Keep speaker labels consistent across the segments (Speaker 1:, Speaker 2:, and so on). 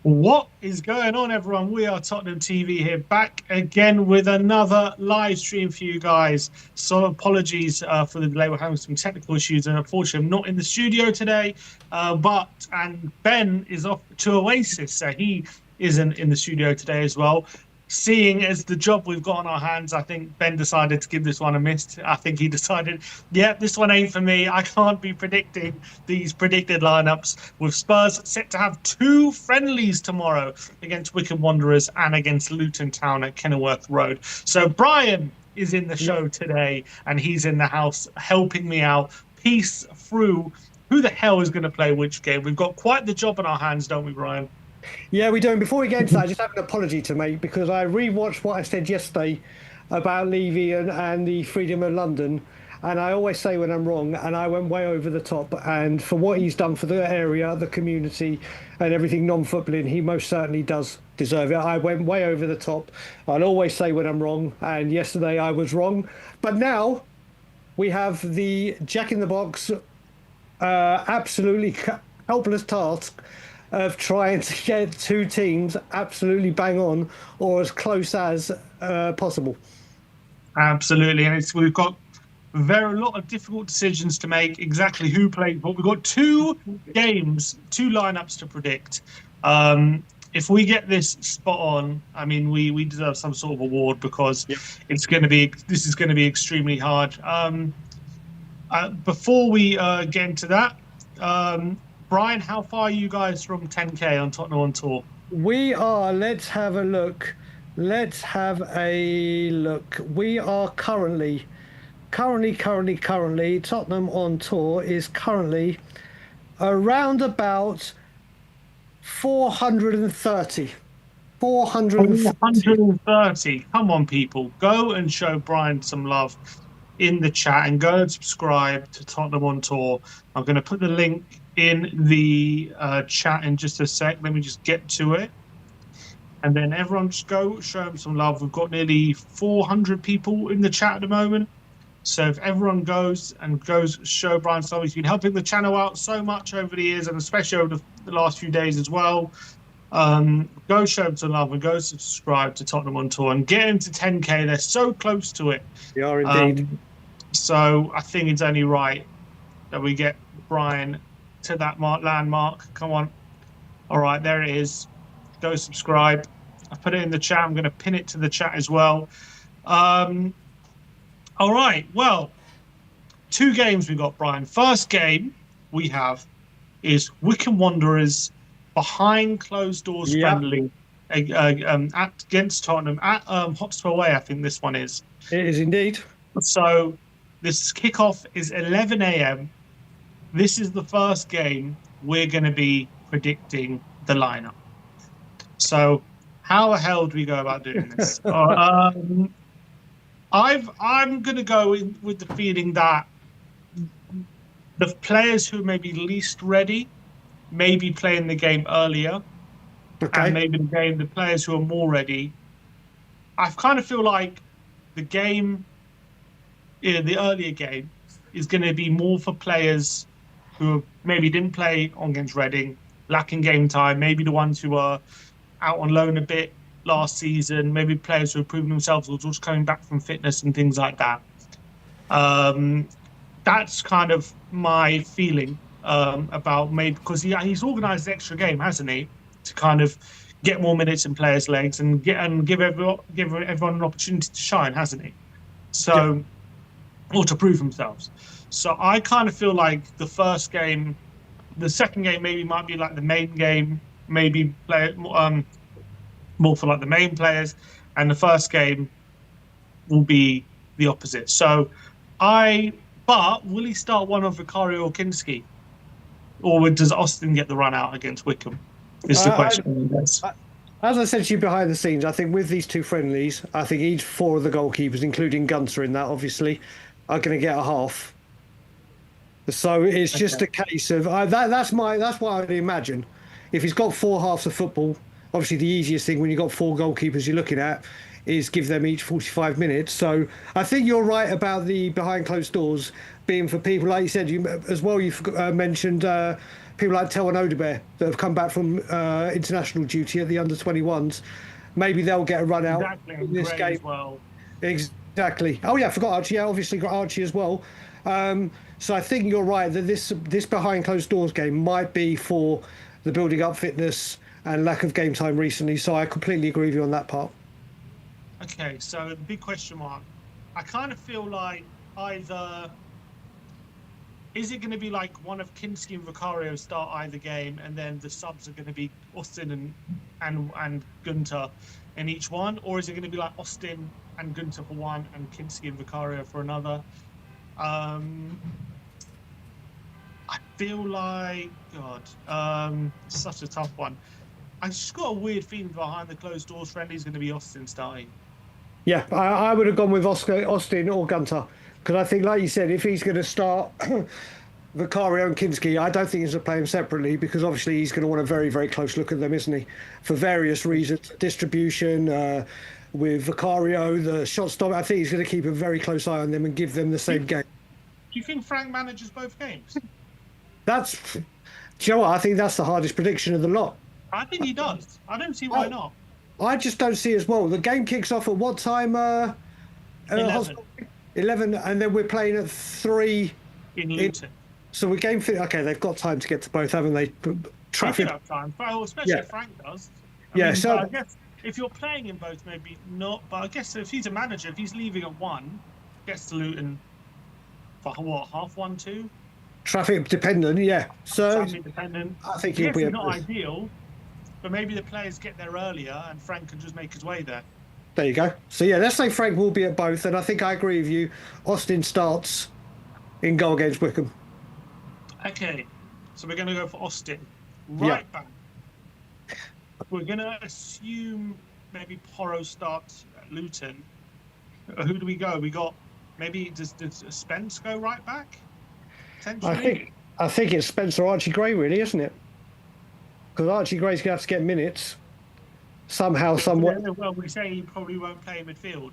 Speaker 1: What is going on, everyone? We are Tottenham TV here, back again with another live stream for you guys. So apologies for the delay. We're having some technical issues, and unfortunately, I'm not in the studio today. And Ben is off to Oasis, so he isn't in the studio today as well. Seeing as the job we've got on our hands, I think Ben decided to give this one a miss. I think he decided, yeah, this one ain't for me. I can't be predicting these predicted lineups, with Spurs set to have two friendlies tomorrow against Wycombe Wanderers and against Luton Town at Kenilworth Road. So Brian is in the show today, and he's in the house helping me out, piece through who the hell is going to play which game. We've got quite the job on our hands, don't we, Brian?
Speaker 2: Yeah, we do. And before we get into that, I just have an apology to make because I rewatched what I said yesterday about Levy and the Freedom of London. And I always say when I'm wrong, and I went way over the top. And for what he's done for the area, the community, and everything non-footballing, he most certainly does deserve it. I went way over the top. I'll always say when I'm wrong. And yesterday I was wrong. But now we have the Jack in the Box, absolutely helpless task of trying to get two teams absolutely bang on or as close as possible.
Speaker 1: Absolutely, and we've got a lot of difficult decisions to make. Exactly who played what. We've got two games, two lineups to predict. If we get this spot on, I mean, we deserve some sort of award because this is going to be extremely hard. Before we get into that. Brian, how far are you guys from 10K on Tottenham on Tour?
Speaker 2: We are, let's have a look. We are currently, Tottenham on Tour is currently around about 430.
Speaker 1: 430. Come on, people. Go and show Brian some love in the chat and go and subscribe to Tottenham on Tour. I'm going to put the link in the chat in just a sec. Let me just get to it. And then everyone just go show them some love. We've got nearly 400 people in the chat at the moment. So if everyone goes show Brian some love, he's been helping the channel out so much over the years, and especially over the last few days as well. Go show them some love and go subscribe to Tottenham on Tour and get into 10K. They're so close to it.
Speaker 2: They are indeed.
Speaker 1: So I think it's only right that we get Brian to that landmark. Come on. All right, there it is. Go subscribe. I put it in the chat. I'm going to pin it to the chat as well. All right, well, two games we got, Brian. First game we have is Wycombe Wanderers behind closed doors friendly against Tottenham at Hotspur Way. I think this one is.
Speaker 2: It is indeed.
Speaker 1: So this kickoff is 11 a.m. This is the first game we're going to be predicting the lineup. So how the hell do we go about doing this? I'm going to go with the feeling that the players who may be least ready may be playing the game earlier.
Speaker 2: Okay.
Speaker 1: And maybe the players who are more ready. I kind of feel like the earlier game is going to be more for players who maybe didn't play against Reading, lacking game time, maybe the ones who are out on loan a bit last season, maybe players who have proven themselves or just coming back from fitness and things like that. That's kind of my feeling about maybe because he's organised an extra game, hasn't he, to kind of get more minutes in players' legs and give everyone an opportunity to shine, hasn't he? So, or to prove themselves. So I kind of feel like the second game maybe might be like the main game, maybe play more for like the main players, and the first game will be the opposite. So but will he start one of Vicario or Kinski? Or does Austin get the run out against Wycombe? Is the question.
Speaker 2: As I said to you behind the scenes, I think with these two friendlies, I think each four of the goalkeepers, including Gunter in that, obviously, are going to get a half. So it's just a case of that's what I would imagine. If he's got four halves of football, obviously the easiest thing when you've got four goalkeepers you're looking at is give them each 45 minutes. So I think you're right about the behind closed doors being for people, like you said, you as well. You've mentioned people like Tel and Odebear that have come back from international duty at the under-21s. Maybe they'll get a run out
Speaker 1: Exactly,
Speaker 2: in
Speaker 1: and
Speaker 2: this
Speaker 1: Gray
Speaker 2: game.
Speaker 1: as well.
Speaker 2: Exactly. Oh yeah, I forgot Archie. Yeah, obviously got Archie as well. So I think you're right that this behind closed doors game might be for the building up fitness and lack of game time recently. So I completely agree with you on that part.
Speaker 1: Okay, so the big question mark. I kind of feel like either is it going to be like one of Kinski and Vicario start either game, and then the subs are going to be Austin and Gunter in each one, or is it going to be like Austin and Gunter for one and Kinski and Vicario for another? I feel like such a tough one. I just got a weird feeling behind the closed doors. Friendly's going to be Austin starting.
Speaker 2: Yeah, I would have gone with Austin or Gunter because I think, like you said, if he's going to start Vicario and Kinski, I don't think he's going to play them separately because obviously he's going to want a very, very close look at them, isn't he? For various reasons, distribution, with Vicario, the shot stop. I think he's going to keep a very close eye on them and give them the same game.
Speaker 1: Do you think Frank manages both games?
Speaker 2: Do you know what? I think that's the hardest prediction of the lot.
Speaker 1: I think he does. I don't see why not.
Speaker 2: I just don't see as well. The game kicks off at what time?
Speaker 1: 11.
Speaker 2: 11, and then we're playing at 3
Speaker 1: in Luton.
Speaker 2: So we game fit. Okay, they've got time to get to both, haven't they? Traffic.
Speaker 1: Time, well, especially if Frank does. I mean,
Speaker 2: so
Speaker 1: I guess if you're playing in both, maybe not. But I guess if he's a manager, if he's leaving at 1, gets to Luton for what, half 1, 2.
Speaker 2: Traffic dependent, yeah. So
Speaker 1: traffic dependent.
Speaker 2: I think he'll be.
Speaker 1: It's not ideal, but maybe the players get there earlier and Frank can just make his way there.
Speaker 2: There you go. So yeah, let's say Frank will be at both, and I think I agree with you. Austin starts in goal against Wycombe.
Speaker 1: Okay, so we're going to go for Austin. Right back. We're going to assume maybe Porro starts at Luton. Who do we go? We got maybe does Spence go right back?
Speaker 2: I think it's Spencer Archie Gray, really, isn't it? Because Archie Gray's going to have to get minutes somehow, someway.
Speaker 1: Well, we say he probably won't play midfield.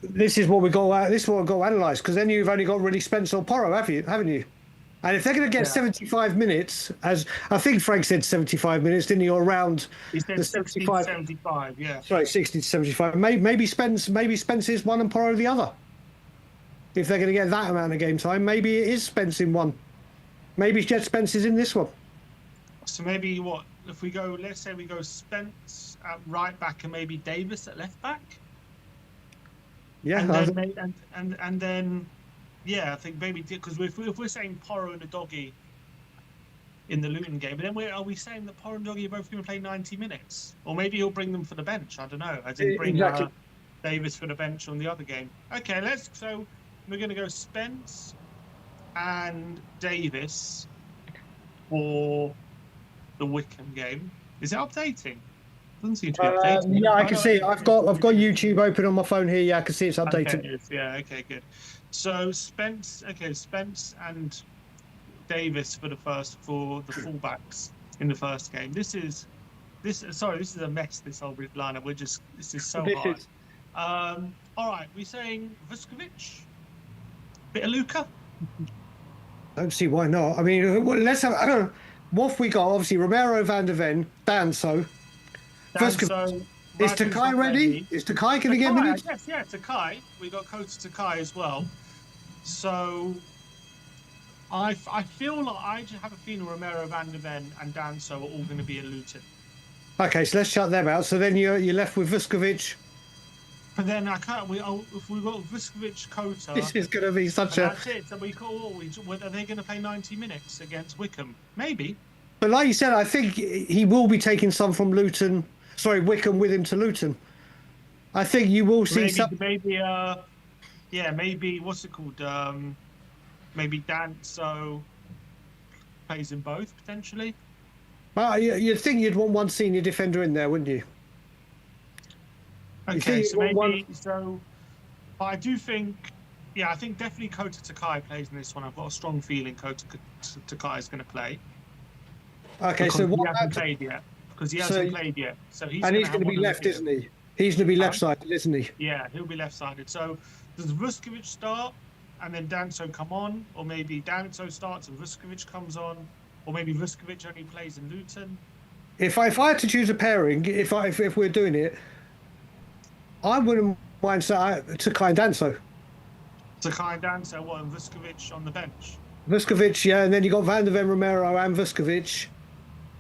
Speaker 2: This is what we got. This is what we've got to analyse, because then you've only got really Spencer or Porro, haven't you? And if they're going to get 75 minutes, as I think Frank said 75 minutes, didn't he? Or around
Speaker 1: he said
Speaker 2: the
Speaker 1: 75, yeah.
Speaker 2: Sorry, 60 to 75. Maybe Spence is one and Porro the other. If they're going to get that amount of game time, maybe it is Spence in one. Maybe Jet Spence is in this one.
Speaker 1: So maybe what if we go? Let's say we go Spence at right back and maybe Davis at left back.
Speaker 2: Yeah,
Speaker 1: and then yeah, I think maybe because if we're saying Porro and a Doggy in the Luton game, then are we saying that Porro and Doggy are both going to play 90 minutes, or maybe he'll bring them for the bench? I don't know. I didn't bring Davis for the bench on the other game. Okay, so we're going to go Spence and Davis for the Wycombe game. Is it updating? Doesn't seem to be updating.
Speaker 2: Yeah, I can see it. I've got YouTube open on my phone here. Yeah, I can see it's updated.
Speaker 1: Okay, yeah, okay, good. So Spence and Davis for the fullbacks in the first game. This is a mess. This whole lineup. This is so hard. All right, we're saying Vuskovic, bit of Luca.
Speaker 2: Don't see why not. I mean, let's have. I don't know. What have we got? Obviously, Romero, Van der Ven, Danso.
Speaker 1: Danso.
Speaker 2: Is Takai ready? Is Takai going to get minutes?
Speaker 1: Yes, yeah, Takai. We got Kota Takai as well. So I feel like I just have a feeling Romero, Van der Ven, and Danso are all going to be in Luton.
Speaker 2: Okay, so let's shut them out. So then you're left with Vuskovic.
Speaker 1: But then I can't. If we got Vuskovic, Kota.
Speaker 2: This is going to be such a.
Speaker 1: That's it. So are they going to play 90 minutes against Wycombe? Maybe.
Speaker 2: But like you said, I think he will be taking some from Luton. Sorry, Wycombe with him to Luton. I think you will see some.
Speaker 1: Maybe. Maybe what's it called? Maybe Danso plays in both potentially.
Speaker 2: Well, you'd think you'd want one senior defender in there, wouldn't you?
Speaker 1: Okay, so maybe I do think, I think definitely Kota Takai plays in this one. I've got a strong feeling Kota Takai is going to play.
Speaker 2: Okay, so
Speaker 1: he hasn't played yet. because he
Speaker 2: So,
Speaker 1: hasn't played yet. So he's
Speaker 2: and
Speaker 1: going
Speaker 2: he's
Speaker 1: to have
Speaker 2: going to
Speaker 1: one
Speaker 2: be
Speaker 1: of the
Speaker 2: left,
Speaker 1: two.
Speaker 2: isn't he? He's going to be
Speaker 1: Huh?
Speaker 2: left-sided, isn't he?
Speaker 1: Yeah, he'll be left-sided. So does Vuskovic start and then Danso come on, or maybe Danso starts and Vuskovic comes on, or maybe Vuskovic only plays in Luton?
Speaker 2: If I had to choose a pairing, if we're doing it, I wouldn't mind Sakai and Danso.
Speaker 1: Sakai and Danso, what, and Vuskovic on the bench?
Speaker 2: Vuskovic, yeah, and then you got Van der Ven, Romero, and Vuskovic,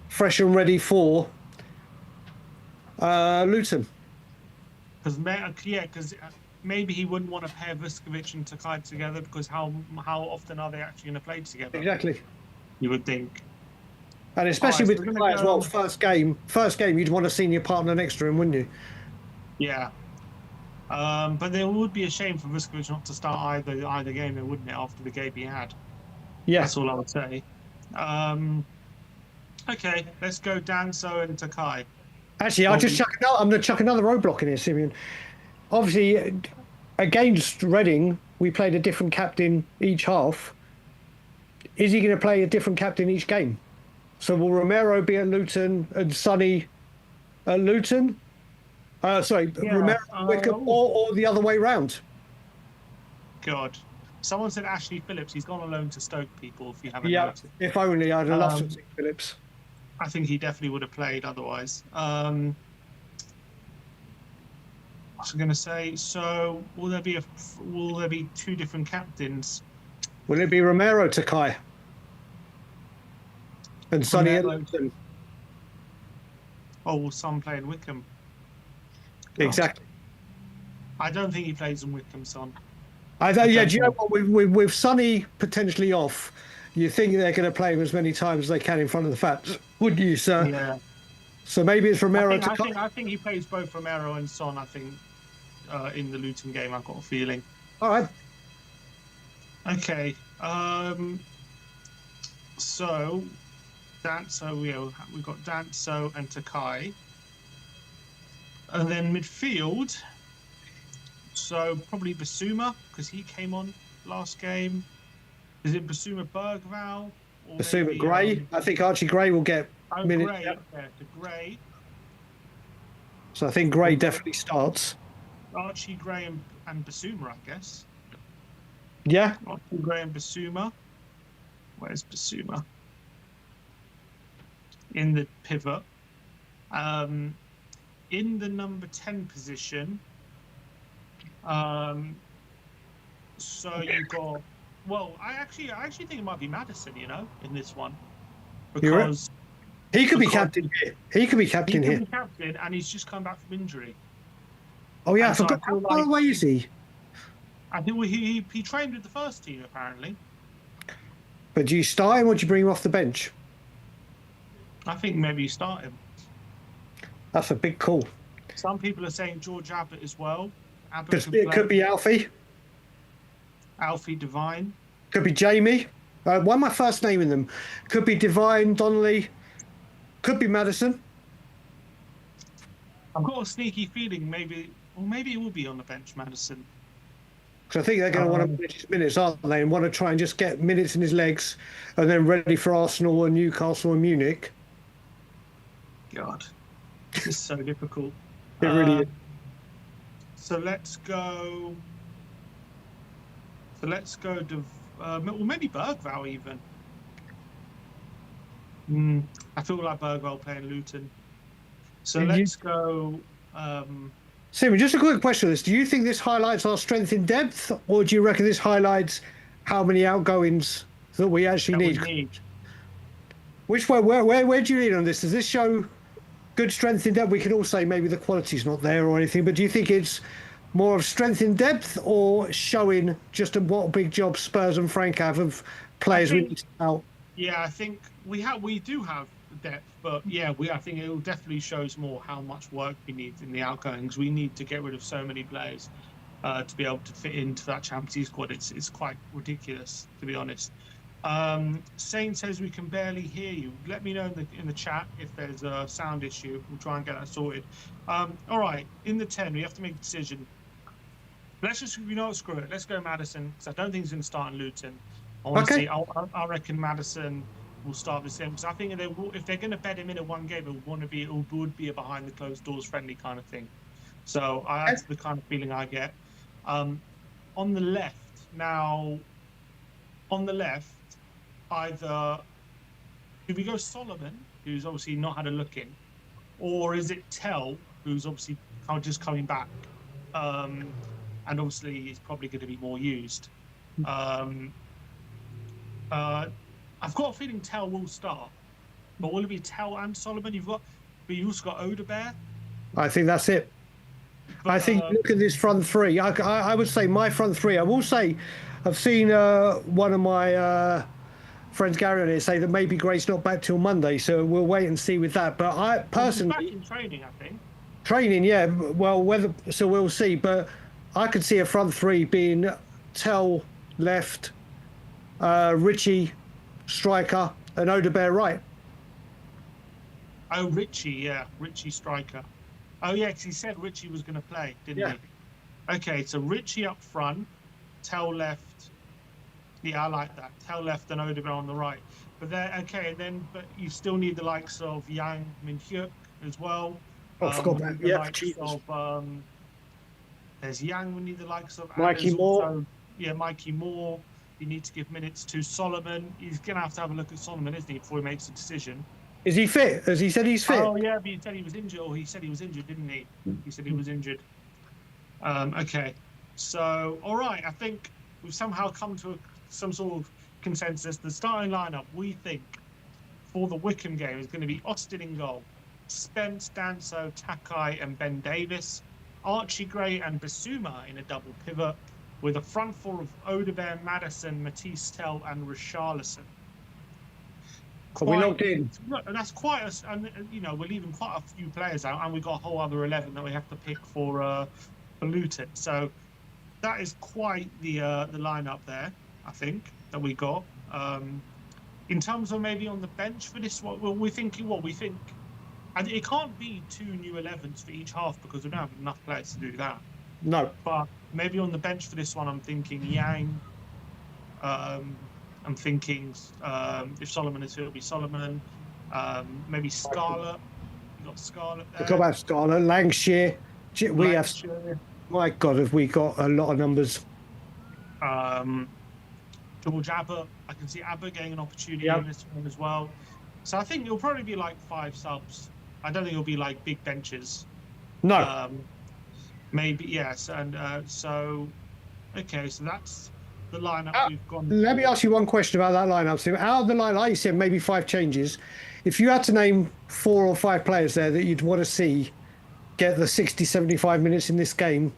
Speaker 2: fresh and ready for Luton.
Speaker 1: Because yeah, because maybe he wouldn't want to pair Vuskovic and Sakai together because how often are they actually going to play together?
Speaker 2: Exactly.
Speaker 1: You would think.
Speaker 2: And
Speaker 1: All
Speaker 2: especially
Speaker 1: right, so
Speaker 2: with
Speaker 1: we're going to
Speaker 2: Sakai as well,
Speaker 1: go.
Speaker 2: first game, you'd want a senior partner next to him, wouldn't you?
Speaker 1: Yeah. But there would be a shame for Vuskovic not to start either game, then, wouldn't it? After the game he had,
Speaker 2: Yeah.
Speaker 1: that's all I would say. Okay, let's go Danso and Takai.
Speaker 2: Actually,
Speaker 1: Well,
Speaker 2: I'm going to chuck another roadblock in here, Simeon. Obviously, against Reading, we played a different captain each half. Is he going to play a different captain each game? So will Romero be at Luton and Sonny at Luton?
Speaker 1: yeah.
Speaker 2: Romero at Wycombe, or the other way round?
Speaker 1: God, someone said Ashley Phillips. He's gone on loan to Stoke. People, if you haven't
Speaker 2: Yeah,
Speaker 1: noticed.
Speaker 2: if only I'd have loved to see Phillips.
Speaker 1: I think he definitely would have played otherwise. What was I going to say? So, will there be two different captains?
Speaker 2: Will it be Romero to Kai and Sonny at
Speaker 1: Romero.
Speaker 2: Luton?
Speaker 1: Oh, will Son play in Wycombe? God.
Speaker 2: Exactly.
Speaker 1: I don't think he plays in Wycombe, Son.
Speaker 2: Yeah, do you know what? With Sonny potentially off, you think they're going to play him as many times as they can in front of the fans, wouldn't you, sir?
Speaker 1: Yeah.
Speaker 2: So maybe it's Romero to Kai.
Speaker 1: I think he plays both Romero and Son. I think in the Luton game, I've got a feeling.
Speaker 2: All right.
Speaker 1: Okay. So we've got Danso and Takai, and then midfield. So probably Basuma because he came on last game. Is it Basuma Bergval?
Speaker 2: Basuma Gray. I think Archie Gray will get minutes.
Speaker 1: Gray, yeah, the Gray.
Speaker 2: So I think Gray definitely starts.
Speaker 1: Archie Gray and Basuma, I guess.
Speaker 2: Yeah.
Speaker 1: Archie Gray and Basuma. Where's Basuma? In the pivot. In the number 10 position. So you've got. Well, I actually think it might be Maddison, in this one, because
Speaker 2: he could be captain here. He could be captain here.
Speaker 1: He could be captain, and he's just come back from injury.
Speaker 2: Oh yeah, I forgot. How far away is he?
Speaker 1: I think he trained with the first team apparently.
Speaker 2: But do you start him or do you bring him off the bench?
Speaker 1: I think maybe you start him.
Speaker 2: That's a big call.
Speaker 1: Some people are saying George Abbott as well.
Speaker 2: It could be Alfie.
Speaker 1: Alfie Devine.
Speaker 2: Could be Jamie. Why am I first naming them? Could be Devine, Donnelly. Could be Maddison.
Speaker 1: I've got a sneaky feeling maybe it will be on the bench, Maddison.
Speaker 2: Because I think they're going to want to manage his minutes, aren't they? And want to try and just get minutes in his legs and then ready for Arsenal and Newcastle and Munich.
Speaker 1: God, this is so difficult.
Speaker 2: It really is.
Speaker 1: So let's go. Well, maybe Bergval even. I feel like Bergval playing Luton. So let's go.
Speaker 2: Simon, just a quick question on this. Do you think this highlights our strength in depth, or do you reckon this highlights how many outgoings that we actually need? Which way? Where do you lean on this? Does this show good strength in depth? We can all say maybe the quality's not there or anything, but do you think it's more of strength in depth or showing just what a big job Spurs and Frank have of players we need out?
Speaker 1: Yeah, I think we do have depth, but yeah, I think it definitely shows more how much work we need in the outgoings. We need to get rid of so many players to be able to fit into that Champions League squad. It's quite ridiculous, to be honest. Saint says we can barely hear you. Let me know in the chat if there's a sound issue. We'll try and get that sorted. All right, in the 10, we have to make a decision. Let's just, screw it. Let's go Maddison, because I don't think he's going to start in Luton. I reckon Maddison will start the same. Because I think if they're going to bet him in a one game, it would be a behind the closed doors friendly kind of thing. So that's the kind of feeling I get. On the left now, on the left, either do we go Solomon, who's obviously not had a look in, or is it Tell, who's obviously kind of just coming back, and obviously he's probably going to be more used. Um, I've got a feeling Tell will start, but will it be Tell and Solomon? But you've also got Odebear.
Speaker 2: I think that's it.
Speaker 1: But
Speaker 2: I think look at this front three. I would say my front three. I will say, I've seen one of my friends Gary on here say that maybe Gray's not back till Monday, so we'll wait and see with that. But I
Speaker 1: he's back
Speaker 2: personally,
Speaker 1: in training, I think.
Speaker 2: training, yeah. Well, whether so we'll see. But I could see a front three being Tell left, Richie striker, and Odebear right.
Speaker 1: Oh, Richie striker. Oh, yeah, because he said Richie was going to play, didn't he? Okay, so Richie up front, Tell left. Yeah, I like that. Tell left and Odebear on the right. But but you still need the likes of Yang Min-hyuk as well.
Speaker 2: Oh, I forgot
Speaker 1: We
Speaker 2: that.
Speaker 1: need the
Speaker 2: Yeah,
Speaker 1: likes
Speaker 2: Jesus.
Speaker 1: of there's Yang. We need the likes of, and
Speaker 2: Mikey
Speaker 1: there's
Speaker 2: Moore.
Speaker 1: also Mikey Moore. You need to give minutes to Solomon. He's gonna have a look at Solomon, isn't he, before he makes a decision?
Speaker 2: Is he fit? Has he said he's fit?
Speaker 1: Oh yeah, but he said he was injured. Or he said he was injured, didn't he? He said he was injured. Okay, so all right. I think we've somehow come to some sort of consensus. The starting lineup we think for the Wycombe game is going to be Austin in goal, Spence, Danso, Takai, and Ben Davis, Archie Gray and Basuma in a double pivot, with a front four of Odebear, Madison, Matisse Tell, and Richarlison.
Speaker 2: We locked in.
Speaker 1: That's quite and we're leaving quite a few players out, and we've got a whole other 11 that we have to pick for Luton. So that is quite the lineup there, I think, that we got. In terms of maybe on the bench for this, we think, and it can't be 2 new 11s for each half because we don't have enough players to do that.
Speaker 2: No.
Speaker 1: But maybe on the bench for this one, I'm thinking Yang. I'm thinking if Solomon is here, it'll be Solomon. Maybe Scarlett. You got Scarlett there.
Speaker 2: We've got about Scarlett, Lancashire. We have. My God, have we got a lot of numbers?
Speaker 1: George Abbott. I can see Abbott getting an opportunity in this one as well. So I think it'll probably be like 5 subs. I don't think it'll be like big benches.
Speaker 2: No.
Speaker 1: Maybe yes, and so okay, so that's the lineup we've gone.
Speaker 2: Let me ask you one question about that lineup. So out of the line, like you said, maybe 5 changes. If you had to name 4 or 5 players there that you'd want to see get the 60, 75 minutes in this game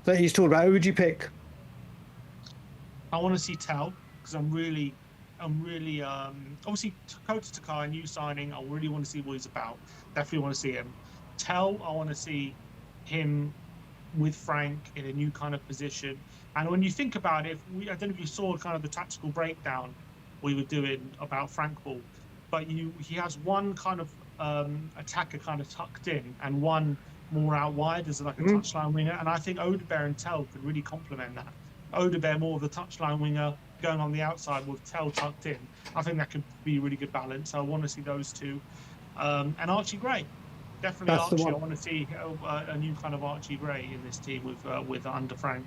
Speaker 2: that he's talking about, who would you pick?
Speaker 1: I want to see Tell because I'm really obviously Kota Takai, new signing. I really want to see what he's about. Definitely want to see him. Tell, I want to see him with Frank in a new kind of position. And when you think about it, I don't know if you saw kind of the tactical breakdown we were doing about Frank Ball, but he has one kind of attacker kind of tucked in and one more out wide as like a touchline winger. And I think Odebear and Tell could really complement that. Odebear more of the touchline winger going on the outside with Tell tucked in. I think that could be a really good balance. So I want to see those two. And Archie Gray. Definitely
Speaker 2: That's
Speaker 1: Archie. I want to see a new kind of Archie Gray in this team with under Frank.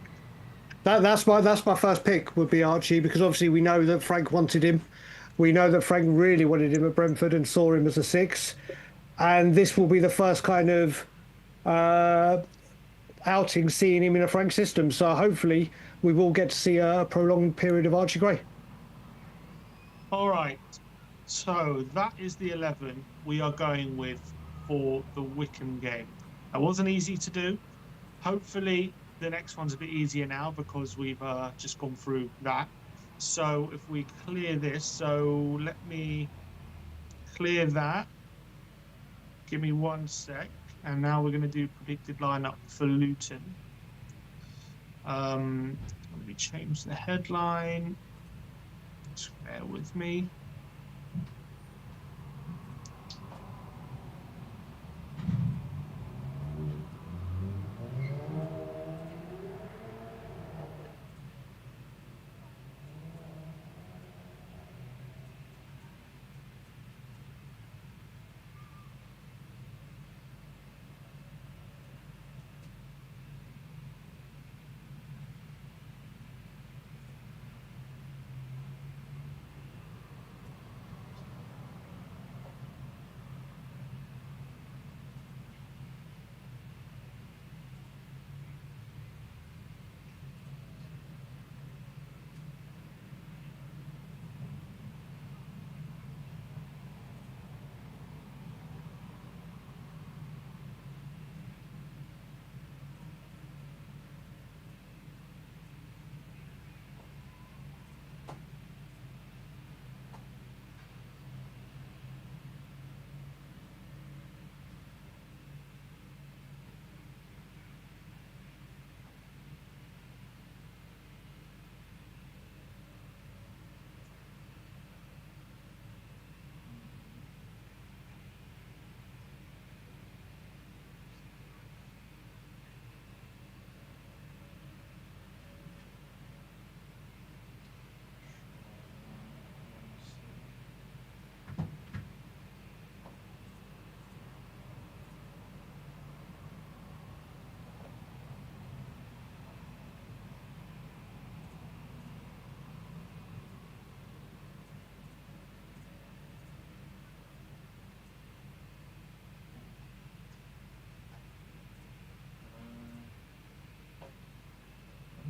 Speaker 2: That's my first pick would be Archie, because obviously we know that Frank wanted him. We know that Frank really wanted him at Brentford and saw him as a 6. And this will be the first kind of outing seeing him in a Frank system. So hopefully we will get to see a prolonged period of Archie Gray.
Speaker 1: All right. So that is the 11 we are going with for the Wycombe game. That wasn't easy to do. Hopefully the next one's a bit easier now because we've just gone through that. So if we clear this, so let me clear that. Give me 1 sec. And now we're going to do predicted lineup for Luton. Let me change the headline. Just bear with me.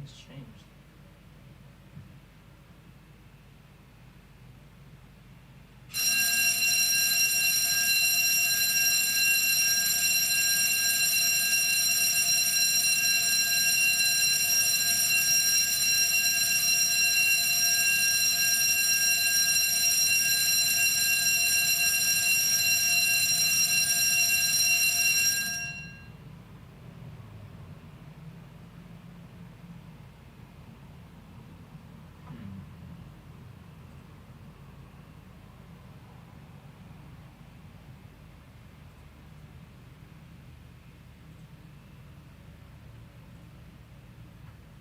Speaker 3: Nothing's changed.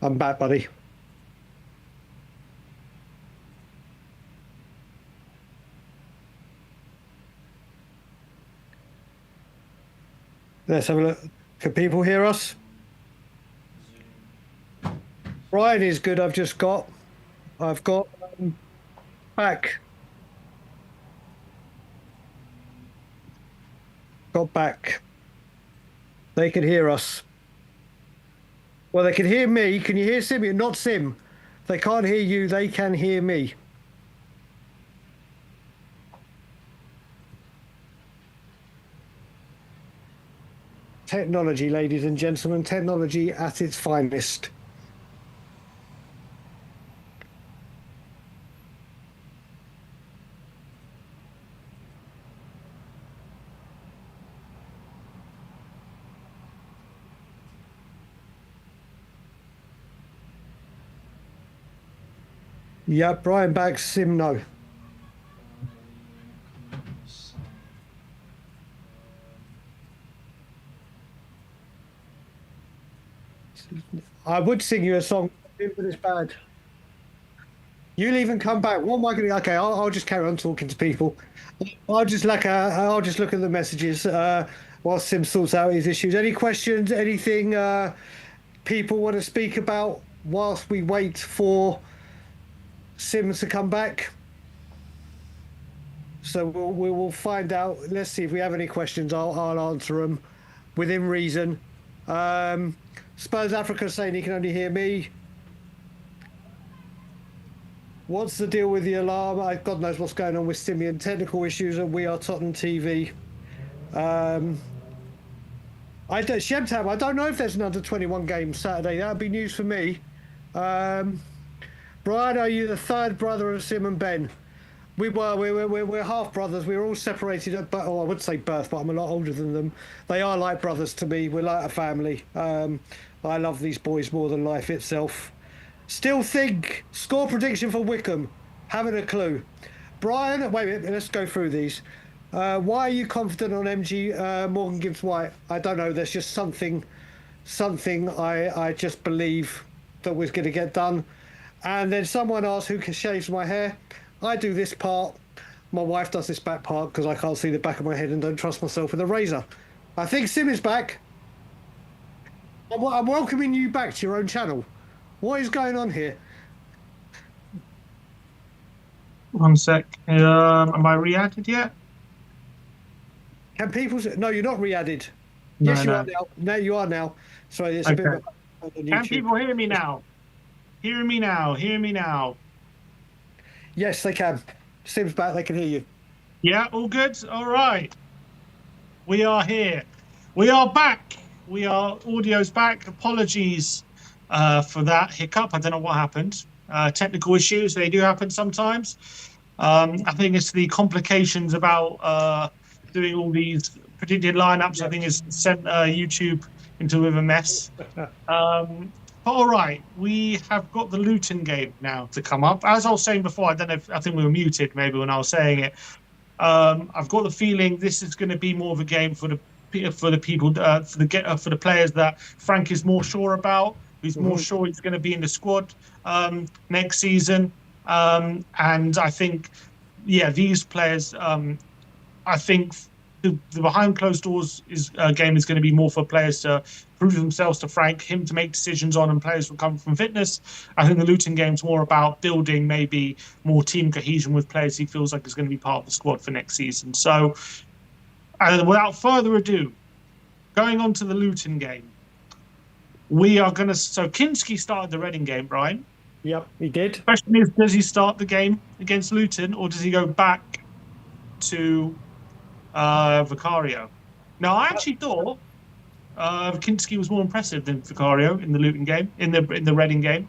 Speaker 2: I'm back, buddy. Let's have a look. Can people hear us? Brian is good. I've got back. Got back. They can hear us. Well, they can hear me. Can you hear Simeon? Not Sim. They can't hear you. They can hear me. Technology, ladies and gentlemen. Technology at its finest. Yeah, Brian back, Sim no. I would sing you a song, but it's bad. You'll even come back. What am I going to? Okay, I'll just carry on talking to people. I'll just look at the messages while Sim sorts out his issues. Any questions? Anything people want to speak about whilst we wait for Sim to come back? So we will find out. Let's see if we have any questions. I'll answer them within reason. Spurs Africa saying he can only hear me. What's the deal with the alarm? God knows what's going on with Simeon. Technical issues at We Are Tottenham TV. Shemtab, I don't know if there's an under 21 game Saturday. That would be news for me. Brian, are you the third brother of Sim and Ben? We're half brothers. We were all separated at I would say birth, but I'm a lot older than them. They are like brothers to me. We're like a family. I love these boys more than life itself. Still think score prediction for Wycombe. Haven't a clue. Brian, wait a minute. Let's go through these. Why are you confident on MG Morgan Gibbs White? I don't know. There's just something I just believe that was going to get done. And then someone asked who shaves my hair. I do this part. My wife does this back part because I can't see the back of my head and don't trust myself with a razor. I think Sim is back. I'm welcoming you back to your own channel. What is going on here?
Speaker 1: One sec. Am I re-added yet?
Speaker 2: Can people? No, you're not re-added.
Speaker 1: No,
Speaker 2: yes, you
Speaker 1: no.
Speaker 2: are now. No, you are now. Sorry, it's
Speaker 1: Okay.
Speaker 2: a bit of on
Speaker 1: Can
Speaker 2: YouTube.
Speaker 1: people hear me now? Hear me now. Hear me now.
Speaker 2: Yes, they can. Sim's back. They can hear you.
Speaker 1: Yeah, all good. All right. We are here. We are back. Audio's back. Apologies for that hiccup. I don't know what happened. Technical issues, they do happen sometimes. I think it's the complications about doing all these predicted lineups. I think it's sent YouTube into a bit of a mess. But all right, we have got the Luton game now to come up. As I was saying before, I don't know if I think we were muted maybe when I was saying it. I've got the feeling this is going to be more of a game for the people, for the players that Frank is more sure about. He's more sure he's going to be in the squad next season, and I think, yeah, these players. I think the behind closed doors game is going to be more for players to prove themselves to Frank, him to make decisions on, and players recover from fitness. I think the Luton game's more about building maybe more team cohesion with players he feels like is going to be part of the squad for next season. So, without further ado, going on to the Luton game. We are going to. So Kinski started the Reading game, Brian.
Speaker 2: Yep, he did.
Speaker 1: Question is, does he start the game against Luton, or does he go back to Vicario? Now, I actually thought Kinski was more impressive than Vicario in the Luton game, in the Reading game,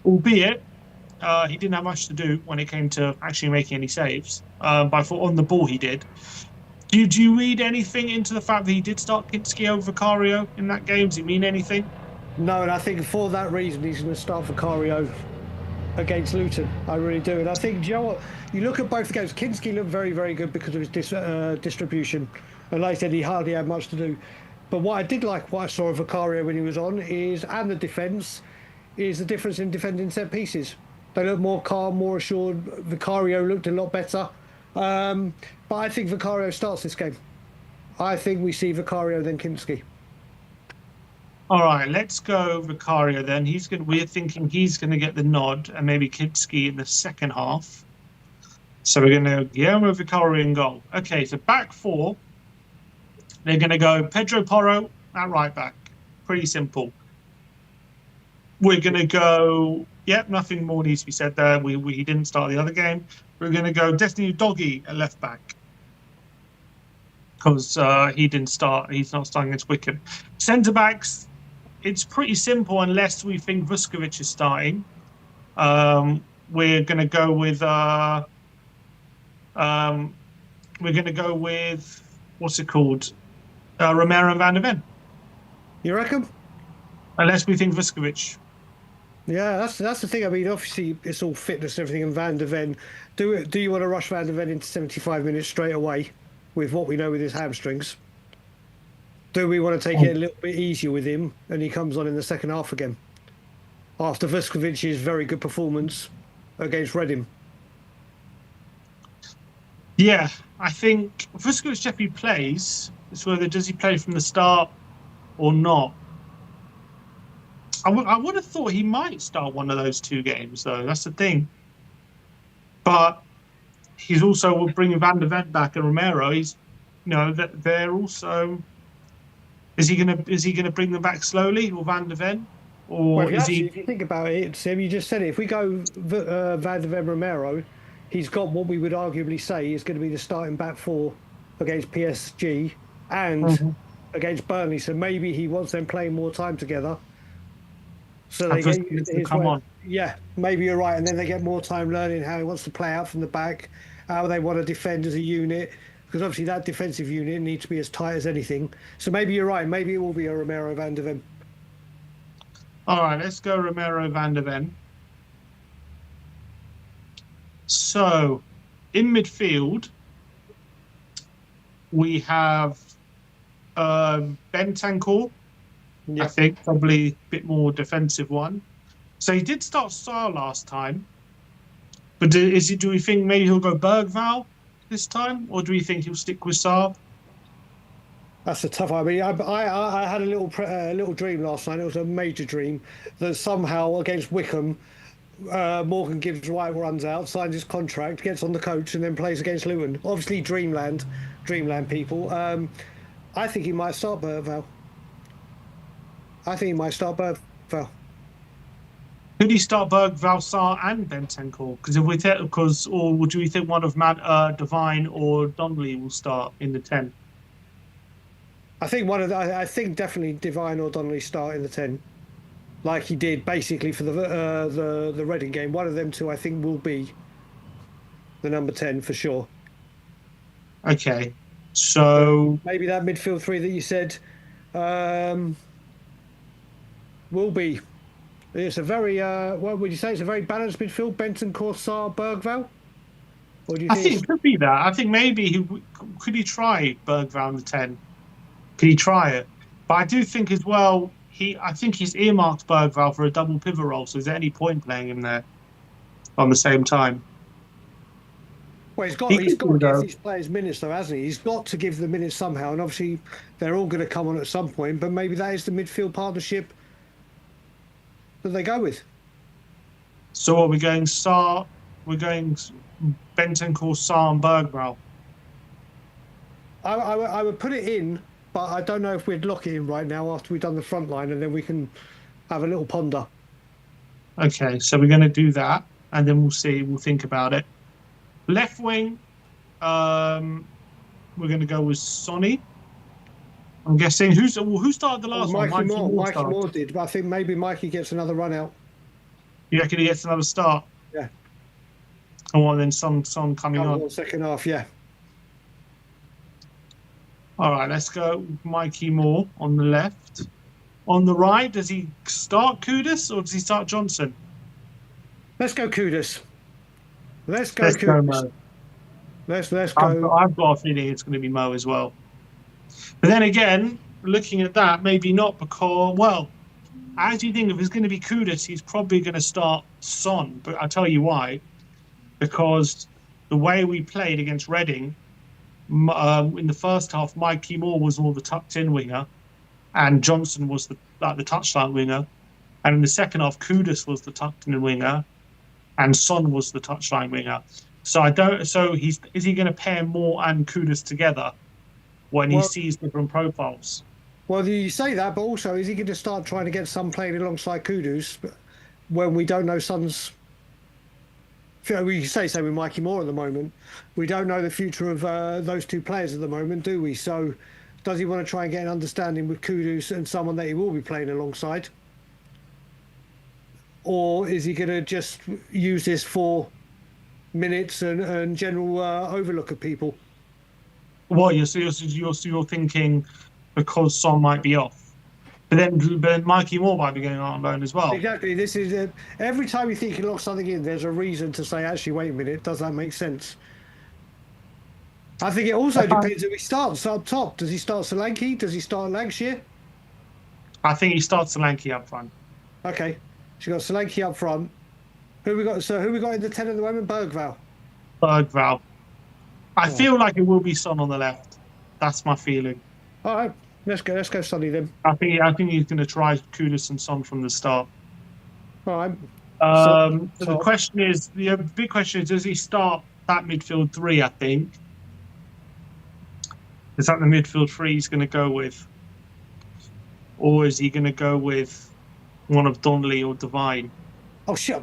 Speaker 1: albeit he didn't have much to do when it came to actually making any saves. But I thought on the ball he did. Do you read anything into the fact that he did start Kinski over Vicario in that game? Does it mean anything?
Speaker 2: No, and I think for that reason he's going to start Vicario against Luton. I really do. And I think, you know what? You look at both the games, Kinski looked very, very good because of his distribution. And like I said, he hardly had much to do. But what I did like, what I saw of Vicario when he was on, and the defence, is the difference in defending set pieces. They look more calm, more assured. Vicario looked a lot better. But I think Vicario starts this game. I think we see Vicario then Kinski.
Speaker 1: All right, let's go Vicario then. We're thinking he's going to get the nod, and maybe Kinski in the second half. So we're going to Guillermo Vicario in goal. Okay, so back four. They're going to go Pedro Porro at right back. Pretty simple. We're going to go. Yep, nothing more needs to be said there. He didn't start the other game. We're going to go Destiny Doggy at left back because he didn't start. He's not starting against Wycombe. Centre backs. It's pretty simple unless we think Vuskovic is starting. We're going to go with what's it called? Romero and Van der Ven.
Speaker 2: You reckon?
Speaker 1: Unless we think Vuskovic.
Speaker 2: Yeah, that's the thing. I mean, obviously it's all fitness and everything. And Van der Ven, do you want to rush Van der Ven into 75 minutes straight away with what we know with his hamstrings? Do we want to take it a little bit easier with him and he comes on in the second half again? After Vusković's very good performance against Reading.
Speaker 1: Yeah, I think Vuskovic definitely plays. It's whether does he play from the start or not. I would have thought he might start one of those two games, though. That's the thing. But he's also bringing Van der Ven back and Romero. That they're also. Is he gonna bring them back slowly, or Van der Ven, or
Speaker 2: well,
Speaker 1: is he?
Speaker 2: If you think about it, Sim, you just said it. If we go Van der Ven Romero, he's got what we would arguably say is going to be the starting back four against PSG and against Burnley. So maybe he wants them playing more time together. So they
Speaker 1: come on.
Speaker 2: Yeah, maybe you're right. And then they get more time learning how he wants to play out from the back, how they want to defend as a unit. Because obviously that defensive unit needs to be as tight as anything. So maybe you're right. Maybe it will be a Romero Van der Ven.
Speaker 1: All right, let's go Romero Van der Ven. So, in midfield, we have Bentancur. Yep. I think probably a bit more defensive one. So he did start Sarr last time. But do we think maybe he'll go Bergvall this time, or do we think he'll stick with Sarr?
Speaker 2: That's a tough one. I mean, I had a little dream last night. It was a major dream that somehow against Wycombe, Morgan Gibbs White runs out, signs his contract, gets on the coach, and then plays against Luton. Obviously, dreamland people. I think he might start Bergvall.
Speaker 1: Could he start Bergvall, Sarr, and Bentancur? Or do we think one of Matt Devine or Donnelly will start in the 10?
Speaker 2: I think definitely Devine or Donnelly start in the 10, like he did basically for the Reading game. One of them two, I think, will be the number 10 for sure.
Speaker 1: Okay, so
Speaker 2: maybe that midfield three that you said will be. It's a very what would you say? It's a very balanced midfield. Bentancur, Sarr, Bergvall. Or do you think?
Speaker 1: I think it could be that. I think maybe could he try Bergvall in the 10? Could he try it? But I do think as well. I think he's earmarked Bergvall for a double pivot role. So is there any point playing him there on the same time?
Speaker 2: Well, he's got to give these players minutes, though, hasn't he? He's got to give the minutes somehow, and obviously they're all going to come on at some point. But maybe that is the midfield partnership that they go with.
Speaker 1: So are we going Sarr? We're going Bentancur, Sarr, and Bergvall.
Speaker 2: I would put it in, but I don't know if we'd lock it in right now after we've done the front line, and then we can have a little ponder.
Speaker 1: Okay, so we're going to do that, and then we'll see. We'll think about it. Left wing, we're going to go with Sonny. I'm guessing who started the last one?
Speaker 2: Mikey Moore. Mikey
Speaker 1: started.
Speaker 2: Moore did, but I think maybe Mikey gets another run out.
Speaker 1: You reckon he gets another start?
Speaker 2: Yeah.
Speaker 1: And then Son coming on.
Speaker 2: Second half, yeah.
Speaker 1: All right, let's go Mikey Moore on the left. On the right, does he start Kudus or does he start Johnson?
Speaker 2: Let's go Kudus. Let's go
Speaker 1: Let's
Speaker 2: Kudus.
Speaker 1: go Mo.
Speaker 2: Let's go.
Speaker 1: I've got a feeling it's going to be Mo as well. But then again, looking at that, maybe not because, well, as you think if it's going to be Kudus, he's probably going to start Son. But I'll tell you why. Because the way we played against Reading, in the first half, Mikey Moore was more the tucked-in winger, and Johnson was the touchline winger. And in the second half, Kudus was the tucked-in winger, and Son was the touchline winger. So is he going to pair Moore and Kudus together when he sees different profiles?
Speaker 2: Well, you say that, but also is he going to start trying to get Son playing alongside Kudus when we don't know Son's? We say with Mikey Moore at the moment. We don't know the future of those two players at the moment, do we? So does he want to try and get an understanding with Kudus and someone that he will be playing alongside? Or is he going to just use this for minutes and general overlook of people?
Speaker 1: Well, you're thinking because Son might be off. But then Mikey Moore might be going on loan as well.
Speaker 2: Exactly. This is every time you think you lock something in, there's a reason to say, actually, wait a minute, does that make sense? I think it also depends if he starts up top. Does he start Solanke? Does he start Lancashire?
Speaker 1: I think he starts Solanke up front.
Speaker 2: Okay. So you've got Solanke up front. Who we got in the 10 at the moment? Bergvall.
Speaker 1: I feel like it will be Son on the left. That's my feeling.
Speaker 2: All right. Let's go Sonny then.
Speaker 1: I think he's going to try Kudus and Son from the start.
Speaker 2: All right.
Speaker 1: So the big question is, does he start that midfield three? I think is that the midfield three he's going to go with, or is he going to go with one of Donnelly or Devine?
Speaker 2: Oh shit!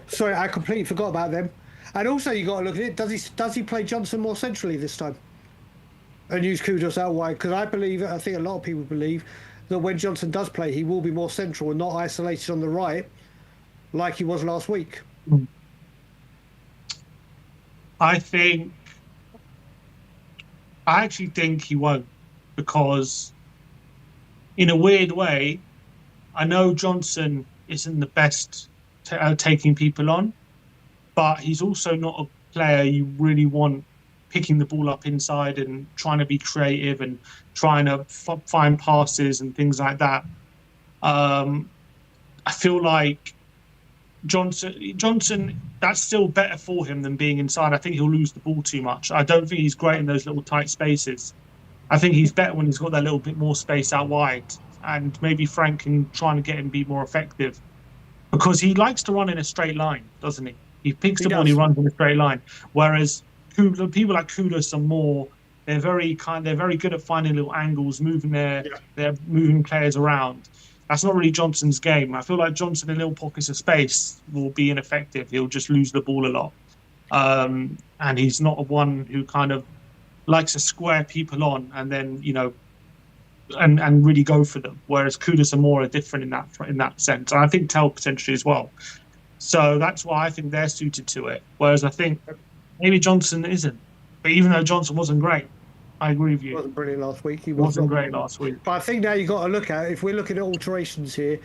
Speaker 2: Sorry, I completely forgot about them. And also, you got to look at it. Does he play Johnson more centrally this time? And use Kudus out wide, because I think a lot of people believe that when Johnson does play, he will be more central and not isolated on the right, like he was last week.
Speaker 1: I actually think he won't, because in a weird way, I know Johnson isn't the best taking people on, but he's also not a player you really want picking the ball up inside and trying to be creative and trying to find passes and things like that. I feel like Johnson, that's still better for him than being inside. I think he'll lose the ball too much. I don't think he's great in those little tight spaces. I think he's better when he's got that little bit more space out wide. And maybe Frank can try and get him be more effective, because he likes to run in a straight line, doesn't he? He picks the ball and he runs in a straight line. Whereas people like Kudus are more, they're very good at finding little angles, moving they're moving players around. That's not really Johnson's game. I feel like Johnson in little pockets of space will be ineffective. He'll just lose the ball a lot. And he's not one who kind of likes to square people on and then, and really go for them. Whereas Kudus are different in that sense. And I think Tell potentially as well. So that's why I think they're suited to it. Whereas I think maybe Johnson isn't. But even though Johnson wasn't great, I agree with you.
Speaker 2: He wasn't brilliant last week.
Speaker 1: He wasn't great last week.
Speaker 2: But I think now you've got to look at, if we're looking at alterations here,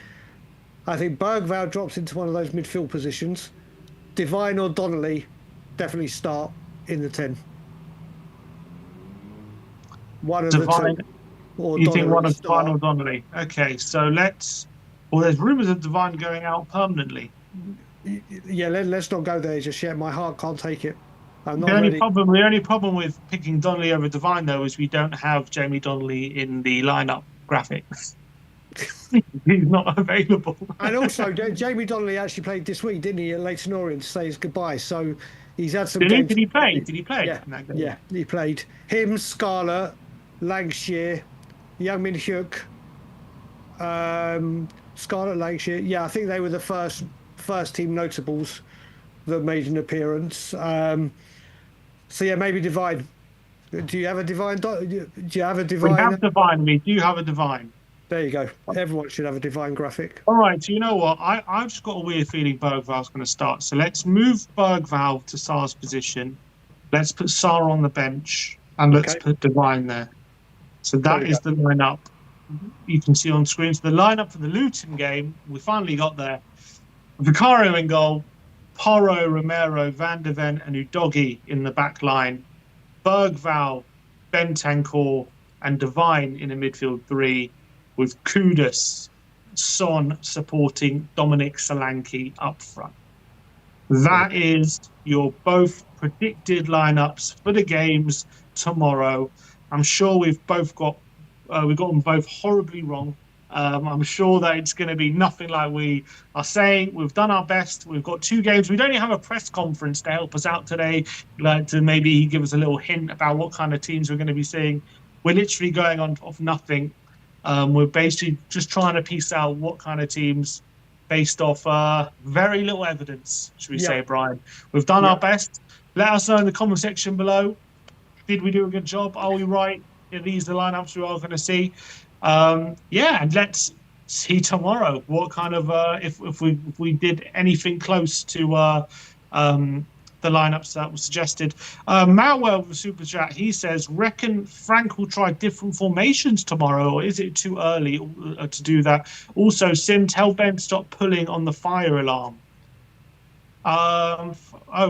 Speaker 2: I think Bergvall drops into one of those midfield positions. Devine or Donnelly definitely start in the 10. One of the two.
Speaker 1: Or you think one of Devine or Donnelly? Okay, so there's rumours of Devine going out permanently.
Speaker 2: Yeah, let's not go there just yet. My heart can't take it.
Speaker 1: The only problem with picking Donnelly over Devine, though, is we don't have Jamie Donnelly in the lineup graphics. He's not available.
Speaker 2: And also, Jamie Donnelly actually played this week, didn't he, at Leyton Orient to say his goodbye? So he's had some games.
Speaker 1: Did he play? Did he play?
Speaker 2: Yeah, he played. Him, Scarlett, Lancashire, Young Min Hyuk, Scarlet Lakeshire. Yeah, I think they were the first team notables that made an appearance. So yeah, maybe Divine. Do you have a Divine? Do you have a
Speaker 1: We
Speaker 2: Divine?
Speaker 1: have Divine. We do have a Divine.
Speaker 2: There you go. Everyone should have a Divine graphic.
Speaker 1: All right, so you know what? I've just got a weird feeling Bergval's going to start. So let's move Bergval to Sar's position. Let's put Sar on the bench and let's
Speaker 2: Okay,
Speaker 1: put Divine there. So
Speaker 2: there
Speaker 1: that
Speaker 2: we go.
Speaker 1: is the lineup you can see on screen. So the lineup for the Luton game, we finally got there. Vicario in goal, Porro, Romero, Van de Ven, and Udogi in the back line. Bergval, Bentancur, and Divine in a midfield three, with Kudus, Son supporting Dominic Solanke up front. That is your both predicted lineups for the games tomorrow. I'm sure we've got them both horribly wrong. I'm sure that it's going to be nothing like we are saying. We've done our best. We've got 2 games. We don't even have a press conference to help us out today, like to maybe give us a little hint about what kind of teams we're going to be seeing. We're literally going on off nothing. We're basically just trying to piece out what kind of teams based off very little evidence, should we say,
Speaker 2: Yep,
Speaker 1: Brian? We've done our
Speaker 2: yep.
Speaker 1: best. Let us know in the comment section below. Did we do a good job? Are we right? Are these the lineups we are going to see? Yeah, and let's see tomorrow what kind of if we did anything close to the lineups that were suggested. Malwell with the super chat, he says, reckon Frank will try different formations tomorrow, or is it too early to do that? Also, Sim, tell Ben stop pulling on the fire alarm. Oh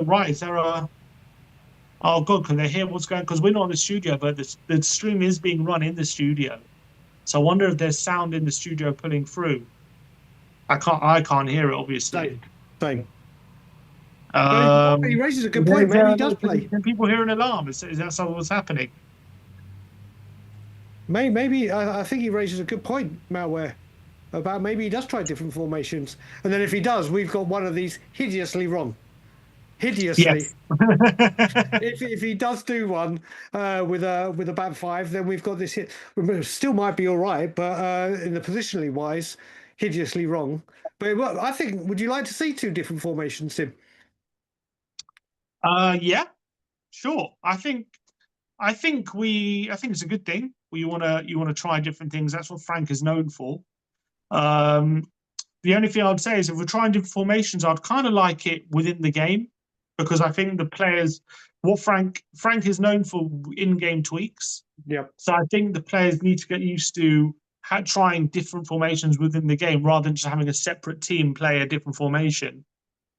Speaker 1: right, is there a? Oh god, can they hear what's going? Because we're not in the studio, but the stream is being run in the studio. So I wonder if there's sound in the studio pulling through. I can't hear it, obviously.
Speaker 2: Same. He
Speaker 1: Um,
Speaker 2: raises a good point. Maybe he does play.
Speaker 1: can people hear an alarm? Is that what's happening?
Speaker 2: Maybe I think he raises a good point, Malware, about maybe he does try different formations, and then if he does, we've got one of these hideously wrong. Hideously.
Speaker 1: Yes.
Speaker 2: If he does do one with a back 5, then we've got this hit. Still might be all right, but in the positionally wise, hideously wrong. But I think, would you like to see 2 different formations, Tim?
Speaker 1: Yeah, sure. I think it's a good thing. You wanna try different things. That's what Frank is known for. The only thing I'd say is if we're trying different formations, I'd kind of like it within the game, because I think the players, what Frank is known for, in-game tweaks.
Speaker 2: Yep.
Speaker 1: So I think the players need to get used to trying different formations within the game rather than just having a separate team play a different formation.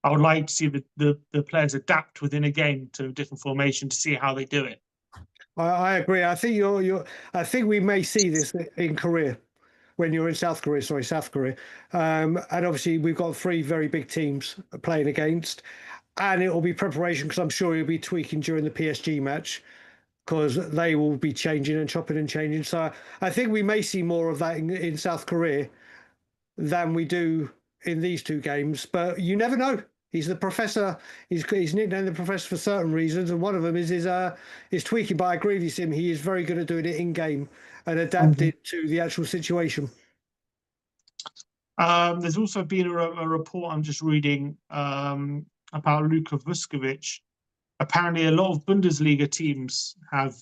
Speaker 1: I would like to see the players adapt within a game to a different formation to see how they do it.
Speaker 2: I agree. I think I think we may see this in Korea when you're in South Korea. Sorry, South Korea. And obviously we've got 3 very big teams playing against, and it will be preparation because I'm sure he'll be tweaking during the PSG match because they will be changing and chopping and changing. So I think we may see more of that in South Korea than we do in these 2 games. But you never know. He's the professor. He's nicknamed the professor for certain reasons, and one of them is his tweaking. But I agree with him. He is very good at doing it in game and adapting to the actual situation.
Speaker 1: There's also been a report I'm just reading about Luka Vuskovic. Apparently, a lot of Bundesliga teams have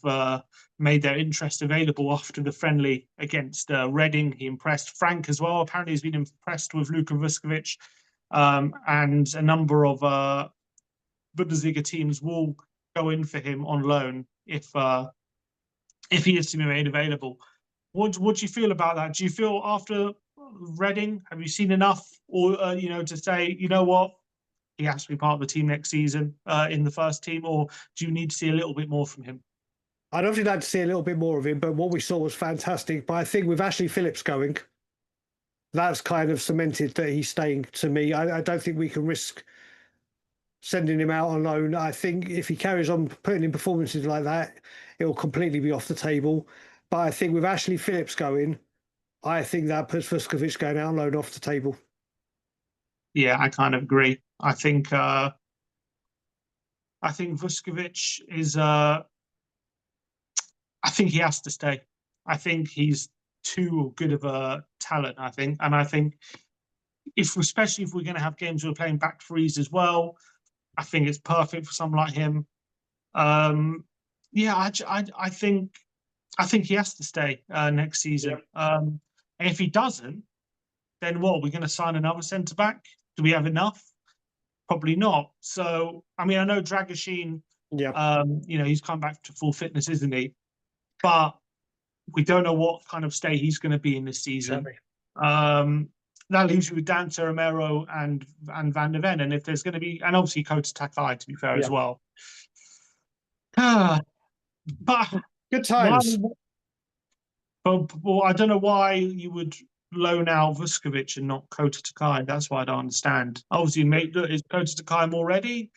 Speaker 1: made their interest available after the friendly against Reading. He impressed Frank as well. Apparently, he's been impressed with Luka Vuskovic, and a number of Bundesliga teams will go in for him on loan if he is to be made available. What do you feel about that? Do you feel after Reading, have you seen enough, or to say, you know what, he has to be part of the team next season in the first team, or do you need to see a little bit more from him?
Speaker 2: I'd obviously like to see a little bit more of him, but what we saw was fantastic. But I think with Ashley Phillips going, that's kind of cemented that he's staying to me. I don't think we can risk sending him out on loan. I think if he carries on putting in performances like that, it will completely be off the table. But I think with Ashley Phillips going, I think that puts Vuskovic going out on loan off the table.
Speaker 1: Yeah, I kind of agree. I think Vuskovic is. I think he has to stay. I think he's too good of a talent, I think. And I think especially if we're going to have games where we're playing back threes as well, I think it's perfect for someone like him. Yeah, I think he has to stay next season. And if he doesn't, then what? We're going to sign another centre back? Do we have enough? Probably not. So, I mean, I know Dragoshin,
Speaker 2: Yeah.
Speaker 1: he's come back to full fitness, isn't he? But we don't know what kind of state he's going to be in this season. That leaves you with Dante Romero and Van der Ven. And if there's going to be, and obviously Kota Takai, to be fair, as well. But
Speaker 2: good
Speaker 1: why?
Speaker 2: times.
Speaker 1: But well, I don't know why you would loan out Vuskovic and not Kota Takai. That's why I don't understand. Obviously, mate, look, is Kota Takai more ready?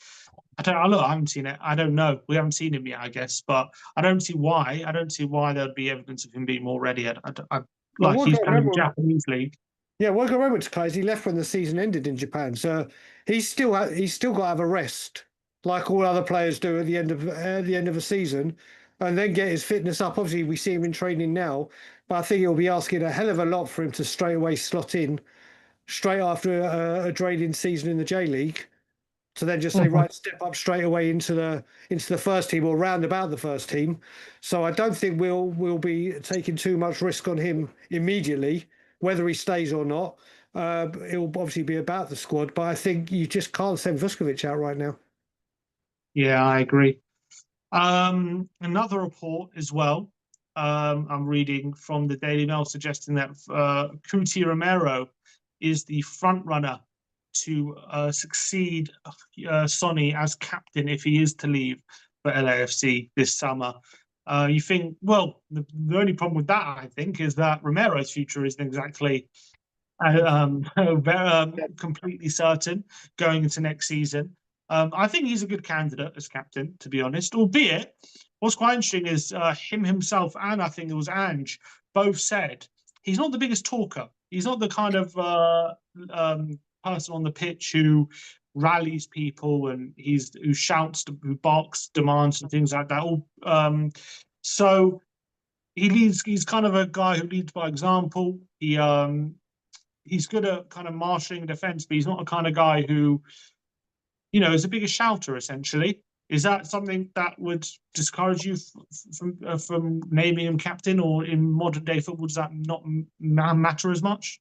Speaker 1: I haven't seen it. I don't know. We haven't seen him yet, I guess. But I don't see why. I don't see why there'd be evidence of him being more ready. He's playing in the Japanese league.
Speaker 2: Yeah, what I remember with Takai is he left when the season ended in Japan, so he's still got to have a rest, like all other players do at the end of a season, and then get his fitness up. Obviously, we see him in training now, but I think he'll be asking a hell of a lot for him to straight away slot in straight after a draining season in the J League. To then just say, right, step up straight away into the first team or round about the first team. So I don't think we'll be taking too much risk on him immediately, whether he stays or not. It will obviously be about the squad, but I think you just can't send Vuskovic out right now.
Speaker 1: Yeah, I agree. Another report as well. I'm reading from the Daily Mail suggesting that Cuti Romero is the front runner to succeed Sonny as captain if he is to leave for LAFC this summer. You think, well, the only problem with that, I think, is that Romero's future isn't exactly completely certain going into next season. I think he's a good candidate as captain, to be honest, albeit what's quite interesting is him himself and I think it was Ange both said he's not the biggest talker. He's not the kind of person on the pitch who rallies people and who shouts, who barks demands and things like that. So he's kind of a guy who leads by example. He's good at kind of marshalling defense, but he's not a kind of guy who, is a bigger shouter essentially. Is that something that would discourage you from naming him captain, or in modern day football does that not matter as much?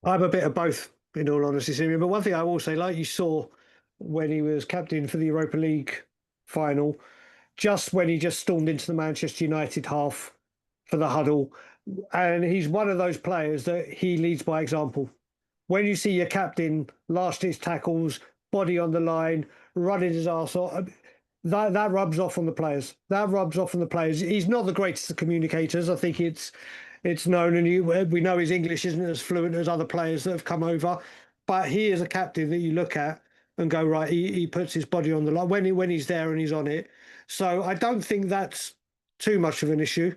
Speaker 2: I'm a bit of both, in all honesty, Simeon. But one thing I will say, like you saw when he was captain for the Europa League final, just when he just stormed into the Manchester United half for the huddle, and he's one of those players that he leads by example. When you see your captain last his tackles, body on the line, running his arse off, that rubs off on the players. That rubs off on the players. He's not the greatest of communicators. I think it's known, and we know his English isn't as fluent as other players that have come over, but he is a captain that you look at and go, right, he puts his body on the line when he's there and he's on it. So I don't think that's too much of an issue.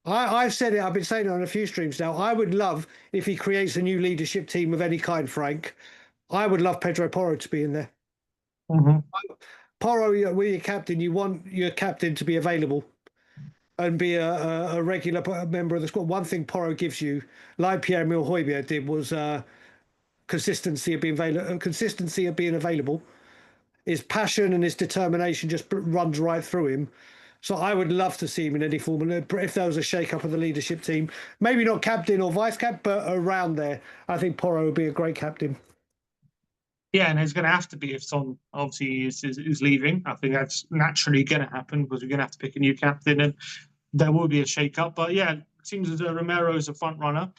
Speaker 2: I've said it, I've been saying it on a few streams now. I would love if he creates a new leadership team of any kind, Frank. I would love Pedro Porro to be in there. Porro, we're your captain. You want your captain to be available and be a regular member of the squad. One thing Porro gives you, like Pierre-Emile Højbjerg did, was consistency of being available. His passion and his determination just runs right through him. So I would love to see him in any form. And if there was a shake-up of the leadership team, maybe not captain or vice-cap, but around there, I think Porro would be a great captain.
Speaker 1: Yeah, and it's going to have to be if Son obviously is leaving. I think that's naturally going to happen because we're going to have to pick a new captain and there will be a shake-up. But yeah, it seems as though Romero is a front runner.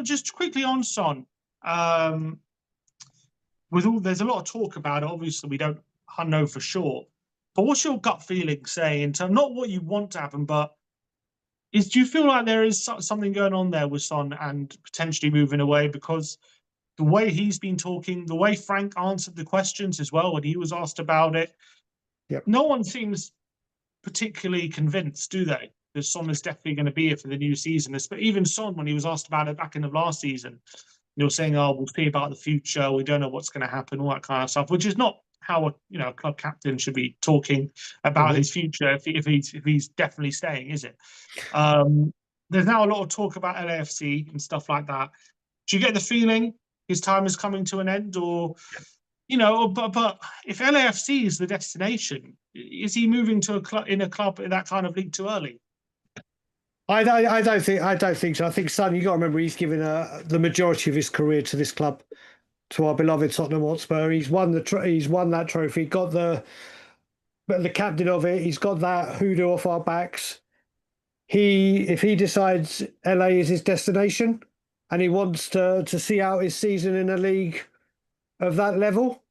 Speaker 1: Just quickly on Son. There's a lot of talk about it. Obviously, we don't know for sure. But what's your gut feeling say in terms, not what you want to happen, but do you feel like there is something going on there with Son and potentially moving away? Because the way he's been talking, the way Frank answered the questions as well when he was asked about it, no one seems particularly convinced, do they? That Son is definitely going to be here for the new season. But even Son, when he was asked about it back in the last season, they were saying, "Oh, we'll see about the future. We don't know what's going to happen," all that kind of stuff, which is not how a club captain should be talking about his future if he's definitely staying, is it? there's now a lot of talk about LAFC and stuff like that. Do you get the feeling his time is coming to an end, or but if LAFC is the destination, is he moving to a club in that kind of league too early?
Speaker 2: I don't think so. I think Son, you got to remember, he's given the majority of his career to this club, to our beloved Tottenham Hotspur. He's won he's won that trophy, got the captain of it. He's got that hoodoo off our backs. If he decides LA is his destination, and he wants to see out his season in a league of that level,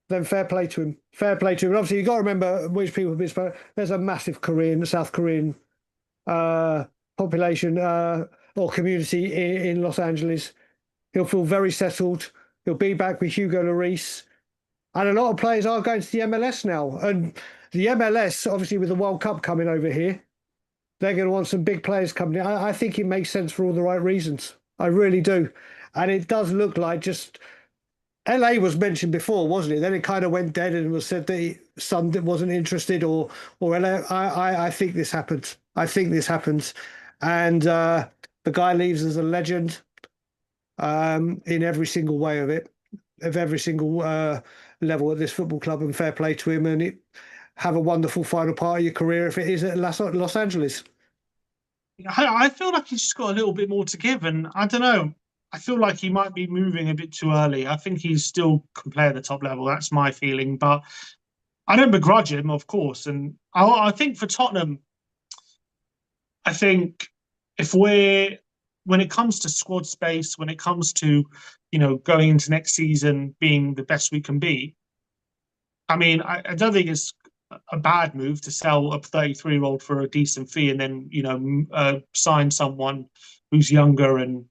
Speaker 2: then fair play to him. Fair play to him. And obviously, you got to remember which people have been spoken. There's a massive South Korean population or community in Los Angeles. He'll feel very settled. He'll be back with Hugo Lloris. And a lot of players are going to the MLS now. And the MLS, obviously, with the World Cup coming over here, they're going to want some big players coming in. I think it makes sense for all the right reasons. I really do. And it does look like just LA was mentioned before, wasn't it? Then it kind of went dead and was said that Son wasn't interested, or LA. I think this happens. I think this happens. And the guy leaves as a legend in every single way of it, of every single level at this football club, and fair play to him. And have a wonderful final part of your career if it is at Los Angeles.
Speaker 1: I feel like he's just got a little bit more to give, and I don't know. I feel like he might be moving a bit too early. I think he's still can play at the top level. That's my feeling, but I don't begrudge him, of course. And I think for Tottenham, I think when it comes to squad space, when it comes to going into next season being the best we can be, I mean, I don't think it's a bad move to sell a 33-year-old for a decent fee and then sign someone who's younger and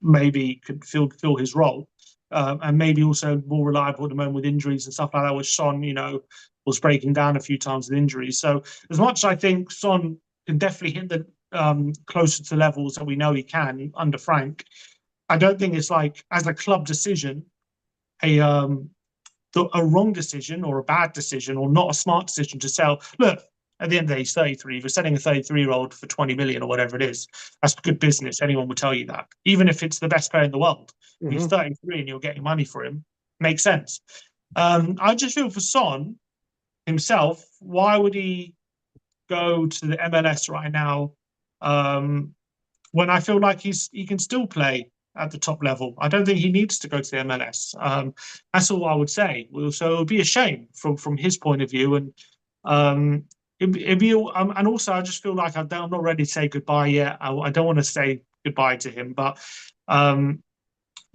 Speaker 1: maybe could fill his role, and maybe also more reliable at the moment with injuries and stuff like that, which Son was breaking down a few times with injuries. So as much as I think Son can definitely hit the closer to levels that we know he can under Frank, I don't think it's like, as a club decision, a wrong decision or a bad decision or not a smart decision to sell. Look, at the end of the day, he's 33. If you're selling a 33-year-old for 20 million or whatever it is, that's good business. Anyone will tell you that. Even if it's the best player in the world, he's 33 and you're getting money for him. Makes sense. I just feel for Son himself, why would he go to the MLS right now when I feel like he can still play at the top level? I don't think he needs to go to the MLS. That's all I would say. So it would be a shame from his point of view, and it'd be. And also, I just feel like I'm not ready to say goodbye yet. I don't want to say goodbye to him, but at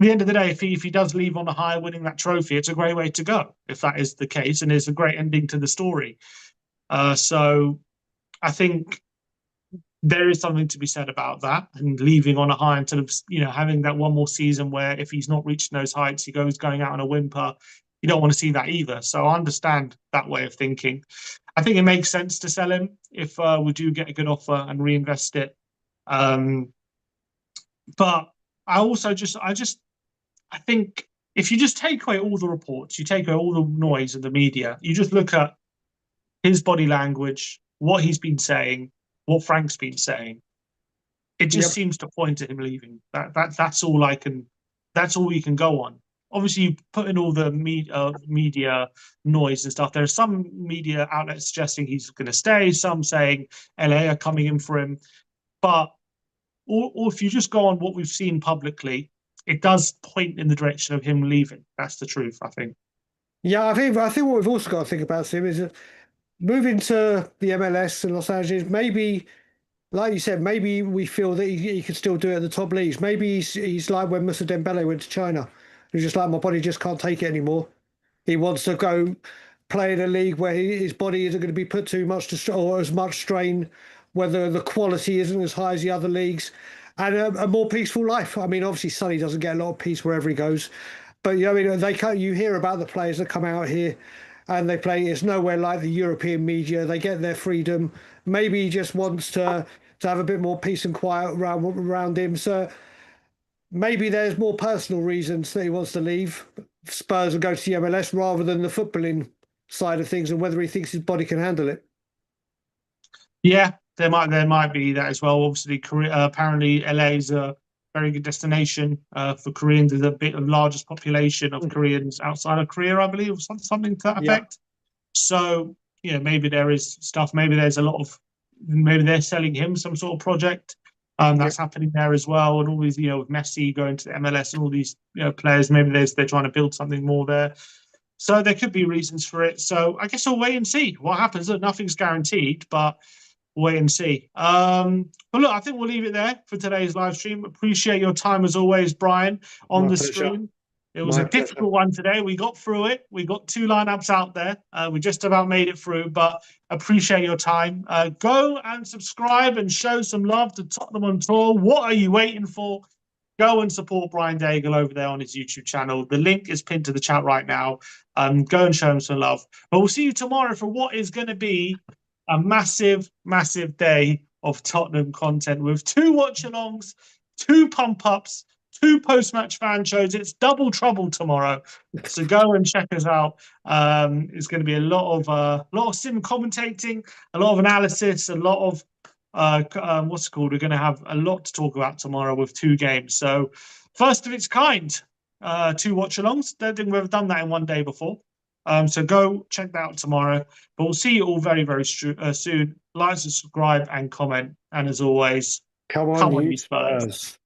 Speaker 1: the end of the day, if he does leave on a high, winning that trophy, it's a great way to go. If that is the case, and it's a great ending to the story. So I think there is something to be said about that, and leaving on a high instead of having that one more season where if he's not reaching those heights, he going out on a whimper. You don't want to see that either. So I understand that way of thinking. I think it makes sense to sell him if we do get a good offer and reinvest it. But I think if you just take away all the reports, you take away all the noise in the media, you just look at his body language, what he's been saying, what Frank's been saying, it just seems to point to him leaving. That's all I can. That's all we can go on. Obviously, you put in all the media noise and stuff. There are some media outlets suggesting he's going to stay. Some saying LA are coming in for him. But or if you just go on what we've seen publicly, it does point in the direction of him leaving. That's the truth, I think.
Speaker 2: Yeah, I think what we've also got to think about him is that moving to the MLS in Los Angeles, maybe, like you said, maybe we feel that he could still do it at the top leagues. Maybe he's like when Moussa Dembele went to China. He's just like, my body just can't take it anymore. He wants to go play in a league where his body isn't going to be put too much or as much strain, whether the quality isn't as high as the other leagues, and a more peaceful life. I mean, obviously, Sonny doesn't get a lot of peace wherever he goes, but you hear about the players that come out here and they play. It's nowhere like the European media. They get their freedom. Maybe he just wants to have a bit more peace and quiet around him. So maybe there's more personal reasons that he wants to leave Spurs and go to the MLS rather than the footballing side of things, and whether he thinks his body can handle it.
Speaker 1: Yeah, there might be that as well. Obviously, Korea, apparently LA is a very good destination for Koreans. There's a bit of largest population of Koreans outside of Korea, I believe, or something to that effect. So, you know, maybe there is stuff. Maybe there's a lot of. Maybe they're selling him some sort of project. That's happening there as well, and all these, you know, with Messi going to the MLS and all these, you know, players. Maybe they're trying to build something more there. So there could be reasons for it. So I guess we'll wait and see what happens. Look, nothing's guaranteed, but wait and see. But look, I think we'll leave it there for today's live stream. Appreciate your time as always, Brian, on the stream. It was a difficult one today. We got through it. We got 2 lineups out there. We just about made it through, but appreciate your time. Go and subscribe and show some love to Tottenham on Tour. What are you waiting for? Go and support Brian Daigle over there on his YouTube channel. The link is pinned to the chat right now. Go and show him some love. But we'll see you tomorrow for what is going to be a massive, massive day of Tottenham content with 2 watch-alongs, 2 pump-ups, 2 post-match fan shows. It's double trouble tomorrow. So go and check us out. It's going to be a lot of sim commentating, a lot of analysis, a lot of what's it called? We're going to have a lot to talk about tomorrow with 2 games. So first of its kind, 2 watch-alongs. Don't think we've ever done that in one day before. So go check that out tomorrow. But we'll see you all very, very soon. Like, subscribe, and comment. And as always, come on, you Spurs.